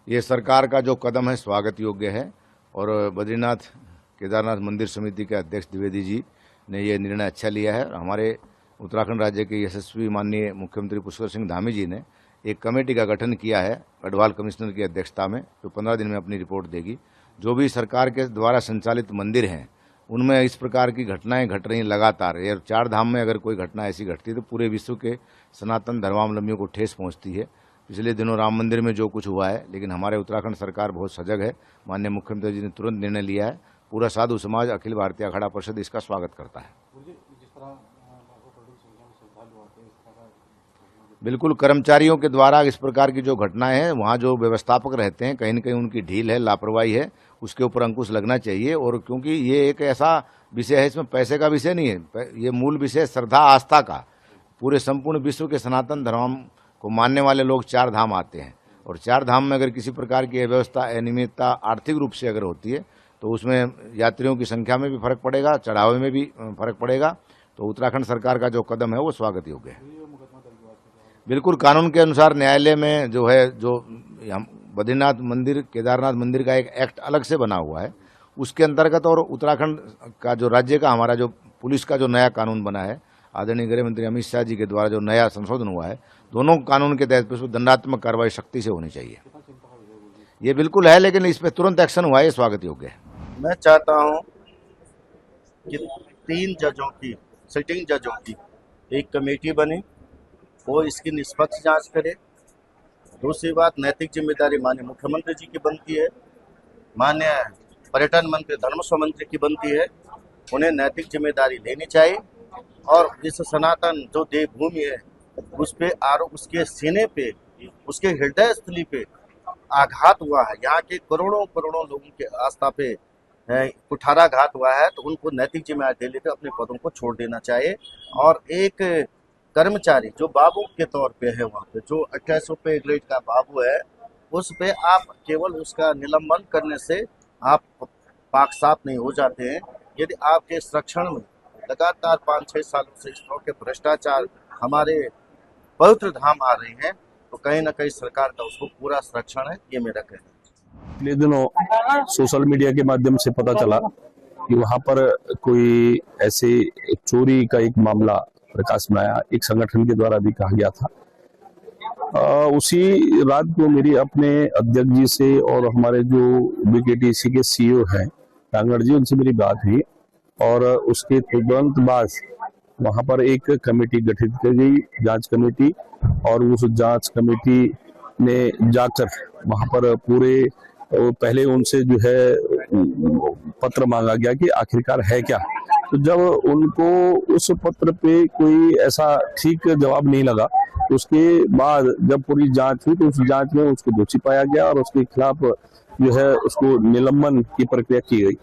ये सरकार का जो कदम है स्वागत योग्य है और बद्रीनाथ केदारनाथ मंदिर समिति के अध्यक्ष द्विवेदी जी ने ये निर्णय अच्छा लिया है। हमारे उत्तराखंड राज्य के यशस्वी माननीय मुख्यमंत्री पुष्कर सिंह धामी जी ने एक कमेटी का गठन किया है गढ़वाल कमिश्नर की अध्यक्षता में, जो 15 दिन में अपनी रिपोर्ट देगी। जो भी सरकार के द्वारा संचालित मंदिर हैं उनमें इस प्रकार की घटनाएं घट रही लगातार। ये 4 धाम में अगर कोई घटना ऐसी घटती है तो पूरे विश्व के सनातन धर्मावलंबियों को ठेस पहुंचती है। पिछले दिनों राम मंदिर में जो कुछ हुआ है, लेकिन हमारे उत्तराखंड सरकार बहुत सजग है। माननीय मुख्यमंत्री जी ने तुरंत निर्णय लिया है। पूरा साधु समाज, अखिल भारतीय अखाड़ा परिषद इसका स्वागत करता है। बिल्कुल, कर्मचारियों के द्वारा इस प्रकार की जो घटनाएं हैं, वहाँ जो व्यवस्थापक रहते हैं कहीं न कहीं उनकी ढील है, लापरवाही है, उसके ऊपर अंकुश लगना चाहिए। और क्योंकि ये एक ऐसा विषय है, इसमें पैसे का विषय नहीं है, ये मूल विषय श्रद्धा आस्था का। पूरे संपूर्ण विश्व के सनातन धर्म को मानने वाले लोग 4 धाम आते हैं, और 4 धाम में अगर किसी प्रकार की अव्यवस्था, अनियमितता आर्थिक रूप से अगर होती है तो उसमें यात्रियों की संख्या में भी फर्क पड़ेगा, चढ़ावे में भी फर्क पड़ेगा। तो उत्तराखंड सरकार का जो कदम है वो स्वागत योग्य है। बिल्कुल, कानून के अनुसार न्यायालय में जो है, जो बद्रीनाथ मंदिर केदारनाथ मंदिर का एक एक्ट अलग से बना हुआ है, उसके अंतर्गत और उत्तराखंड का जो राज्य का हमारा जो पुलिस का जो नया कानून बना है, आदरणीय गृह मंत्री अमित शाह जी के द्वारा जो नया संशोधन हुआ है, दोनों कानून के तहत पर दंडात्मक कार्रवाई सख्ती से होनी चाहिए। ये बिल्कुल है, लेकिन इस पर तुरंत एक्शन हुआ है, ये स्वागत योग्य है। मैं चाहता हूं कि 3 जजों की, सिटिंग जजों की एक कमेटी बने, वो इसकी निष्पक्ष जांच करे। दूसरी बात, नैतिक जिम्मेदारी माननीय मुख्यमंत्री जी की बनती है, माननीय पर्यटन मंत्री, धर्मस्व मंत्री की बनती है। उन्हें नैतिक जिम्मेदारी लेनी चाहिए और इस सनातन जो देवभूमि है उस पे आरोप, उसके सीने पे, उसके हृदय स्थली पे आघात हुआ है। यहाँ के करोड़ों लोगों के आस्था पे कुठाराघात हुआ है, तो उनको नैतिक जिम्मेदारी लेकर अपने पदों को छोड़ देना चाहिए। और एक कर्मचारी जो बाबू के तौर पे है, वहाँ पे जो 2800 पे ग्रेड का बाबू है, उस पे आप केवल उसका निलंबन करने से आप पाक साफ नहीं हो जाते हैं। यदि आपके संरक्षण में लगातार 5-6 सालों से इस तरह के भ्रष्टाचार हमारे पवित्र धाम आ रहे हैं, तो कहीं ना कहीं सरकार का उसको पूरा संरक्षण है, ये मेरा कहना है। पिछले दिनों सोशल मीडिया के माध्यम से पता चला कि वहां पर कोई ऐसे चोरी का एक मामला प्रकाश में आया, एक संगठन के द्वारा भी कहा गया था। उसी रात को मेरी अपने अध्यक्ष जी से और हमारे जो बीकेटीसी के सीईओ हैं कांगड़ जी, उनसे मेरी बात हुई और उसके तुरंत बाद वहां पर एक कमेटी गठित की गई, जांच कमेटी। और उस जांच कमेटी ने जाकर वहां पर पूरे, पहले उनसे जो है पत्र मांगा गया कि आखिरकार है क्या। तो जब उनको उस पत्र पे कोई ऐसा ठीक जवाब नहीं लगा, तो उसके बाद जब पूरी जांच हुई तो उस जांच में उसको दोषी पाया गया और उसके खिलाफ जो है उसको निलंबन की प्रक्रिया की गई।